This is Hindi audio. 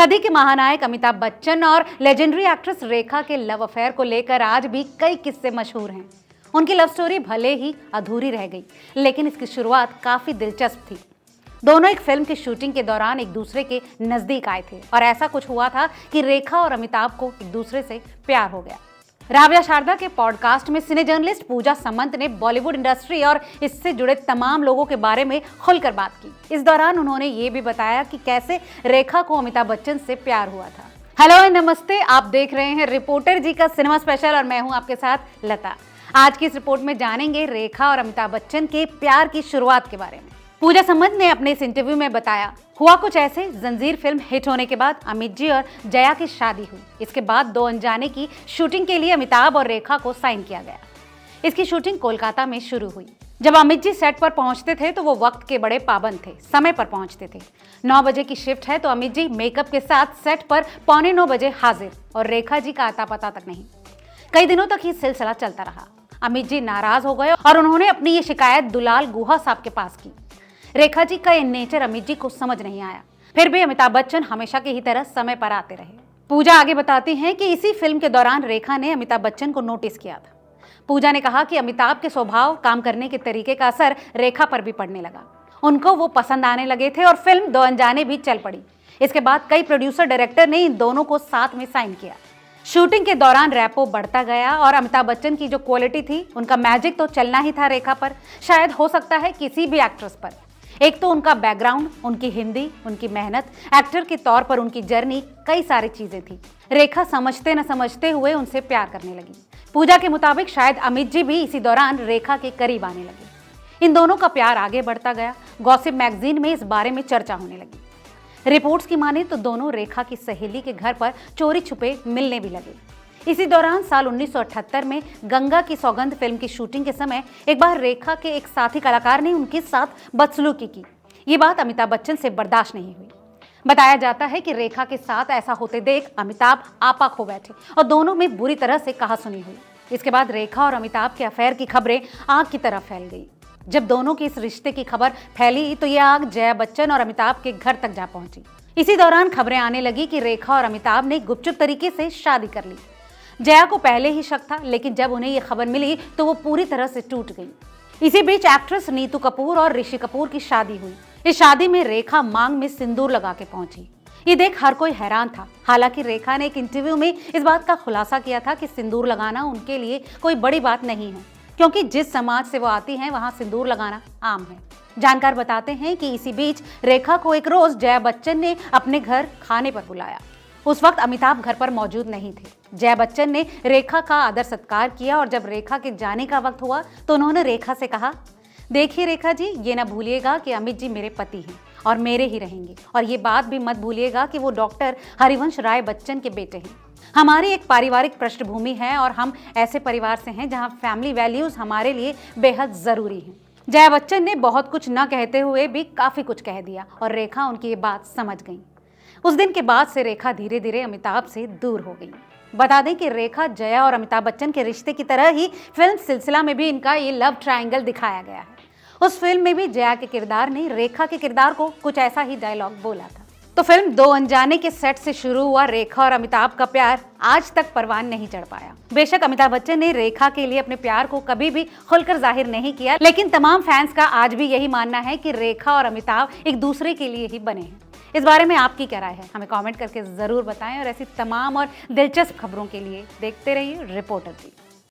सदी के महानायक अमिताभ बच्चन और लेजेंडरी एक्ट्रेस रेखा के लव अफेयर को लेकर आज भी कई किस्से मशहूर हैं। उनकी लव स्टोरी भले ही अधूरी रह गई, लेकिन इसकी शुरुआत काफी दिलचस्प थी। दोनों एक फिल्म की शूटिंग के दौरान एक दूसरे के नजदीक आए थे और ऐसा कुछ हुआ था कि रेखा और अमिताभ को एक दूसरे से प्यार हो गया। राव्या शारदा के पॉडकास्ट में सिने जर्नलिस्ट पूजा समंत ने बॉलीवुड इंडस्ट्री और इससे जुड़े तमाम लोगों के बारे में खुलकर बात की। इस दौरान उन्होंने ये भी बताया कि कैसे रेखा को अमिताभ बच्चन से प्यार हुआ था। हेलो एंड नमस्ते, आप देख रहे हैं रिपोर्टर जी का सिनेमा स्पेशल और मैं हूं आपके साथ लता। आज की इस रिपोर्ट में जानेंगे रेखा और अमिताभ बच्चन के प्यार की शुरुआत के बारे में। पूजा समंत ने अपने इस इंटरव्यू में बताया, हुआ कुछ ऐसे, जंजीर फिल्म हिट होने के बाद अमित जी और जया की शादी हुई। इसके बाद दो अनजाने की शूटिंग के लिए अमिताभ और रेखा को साइन किया गया। इसकी शूटिंग कोलकाता में शुरू हुई। जब अमित जी सेट पर पहुंचते थे तो वो वक्त के बड़े पाबंद थे, समय पर पहुंचते थे। 9 बजे की शिफ्ट है तो अमित जी मेकअप के साथ सेट पर 8:45 बजे हाजिर और रेखा जी का आता पता तक नहीं। कई दिनों तक ये सिलसिला चलता रहा। अमित जी नाराज हो गए और उन्होंने अपनी ये शिकायत दुलाल गुहा साहब के पास की। रेखा जी का ये नेचर अमित जी को समझ नहीं आया। फिर भी अमिताभ बच्चन हमेशा की ही तरह समय पर आते रहे। पूजा आगे बताती हैं कि इसी फिल्म के दौरान रेखा ने अमिताभ बच्चन को नोटिस किया था। पूजा ने कहा कि अमिताभ के स्वभाव, काम करने के तरीके का असर रेखा पर भी पड़ने लगा। उनको वो पसंद आने लगे थे और फिल्म दो अनजाने भी चल पड़ी। इसके बाद कई प्रोड्यूसर डायरेक्टर ने इन दोनों को साथ में साइन किया। शूटिंग के दौरान रैपो बढ़ता गया और अमिताभ बच्चन की जो क्वालिटी थी, उनका मैजिक तो चलना ही था रेखा पर, शायद हो सकता है किसी भी एक्ट्रेस पर। एक तो उनका बैकग्राउंड, उनकी हिंदी, उनकी मेहनत, एक्टर के तौर पर उनकी जर्नी, कई सारी चीजें थी। रेखा समझते न समझते हुए उनसे प्यार करने लगी। पूजा के मुताबिक शायद अमित जी भी इसी दौरान रेखा के करीब आने लगे। इन दोनों का प्यार आगे बढ़ता गया। गॉसिप मैगजीन में इस बारे में चर्चा होने लगी। रिपोर्ट्स की माने तो दोनों रेखा की सहेली के घर पर चोरी छुपे मिलने भी लगे। इसी दौरान साल 1978 में गंगा की सौगंध फिल्म की शूटिंग के समय एक बार रेखा के एक साथी कलाकार ने उनके साथ बदसलूकी की। ये बात अमिताभ बच्चन से बर्दाश्त नहीं हुई। बताया जाता है कि रेखा के साथ ऐसा होते देख अमिताभ आपा खो बैठे और दोनों में बुरी तरह से कहासुनी हुई। इसके बाद रेखा और अमिताभ के अफेयर की खबरें आग की तरह फैल गई। जब दोनों के इस रिश्ते की खबर फैली तो ये आग जया बच्चन और अमिताभ के घर तक जा पहुंची। इसी दौरान खबरें आने लगी कि रेखा और अमिताभ ने गुपचुप तरीके से शादी कर ली। जया को पहले ही शक था, लेकिन जब उन्हें यह खबर मिली तो वो पूरी तरह से टूट गई। इसी बीच एक्ट्रेस नीतू कपूर और ऋषि कपूर की शादी हुई। इस शादी में रेखा मांग में सिंदूर लगा के पहुंची। ये देख हर कोई हैरान था। हालांकि रेखा ने एक इंटरव्यू में इस बात का खुलासा किया था कि सिंदूर लगाना उनके लिए कोई बड़ी बात नहीं है, क्योंकि जिस समाज से वो आती हैं वहां सिंदूर लगाना आम है। जानकार बताते हैं कि इसी बीच रेखा को एक रोज जया बच्चन ने अपने घर खाने पर बुलाया। उस वक्त अमिताभ घर पर मौजूद नहीं थे। जया बच्चन ने रेखा का आदर सत्कार किया और जब रेखा के जाने का वक्त हुआ तो उन्होंने रेखा से कहा, देखिए रेखा जी, ये ना भूलिएगा कि अमित जी मेरे पति हैं और मेरे ही रहेंगे, और ये बात भी मत भूलिएगा कि वो डॉक्टर हरिवंश राय बच्चन के बेटे हैं। हमारी एक पारिवारिक पृष्ठभूमि है और हम ऐसे परिवार से हैं जहाँ फैमिली वैल्यूज हमारे लिए बेहद जरूरी हैं। जया बच्चन ने बहुत कुछ न कहते हुए भी काफी कुछ कह दिया और रेखा उनकी ये बात समझ गई। उस दिन के बाद से रेखा धीरे धीरे अमिताभ से दूर हो गई। बता दें कि रेखा, जया और अमिताभ बच्चन के रिश्ते की तरह ही फिल्म सिलसिला में भी इनका ये लव ट्रायंगल दिखाया गया है। उस फिल्म में भी जया के किरदार ने रेखा के किरदार को कुछ ऐसा ही डायलॉग बोला था। तो फिल्म दो अनजाने के सेट से शुरू हुआ रेखा और अमिताभ का प्यार आज तक परवान नहीं चढ़ पाया। बेशक अमिताभ बच्चन ने रेखा के लिए अपने प्यार को कभी भी खुलकर जाहिर नहीं किया, लेकिन तमाम फैंस का आज भी यही मानना है कि रेखा और अमिताभ एक दूसरे के लिए ही बने हैं। इस बारे में आपकी क्या राय है, हमें कमेंट करके जरूर बताएं और ऐसी तमाम और दिलचस्प खबरों के लिए देखते रहिए रिपोर्टर जी।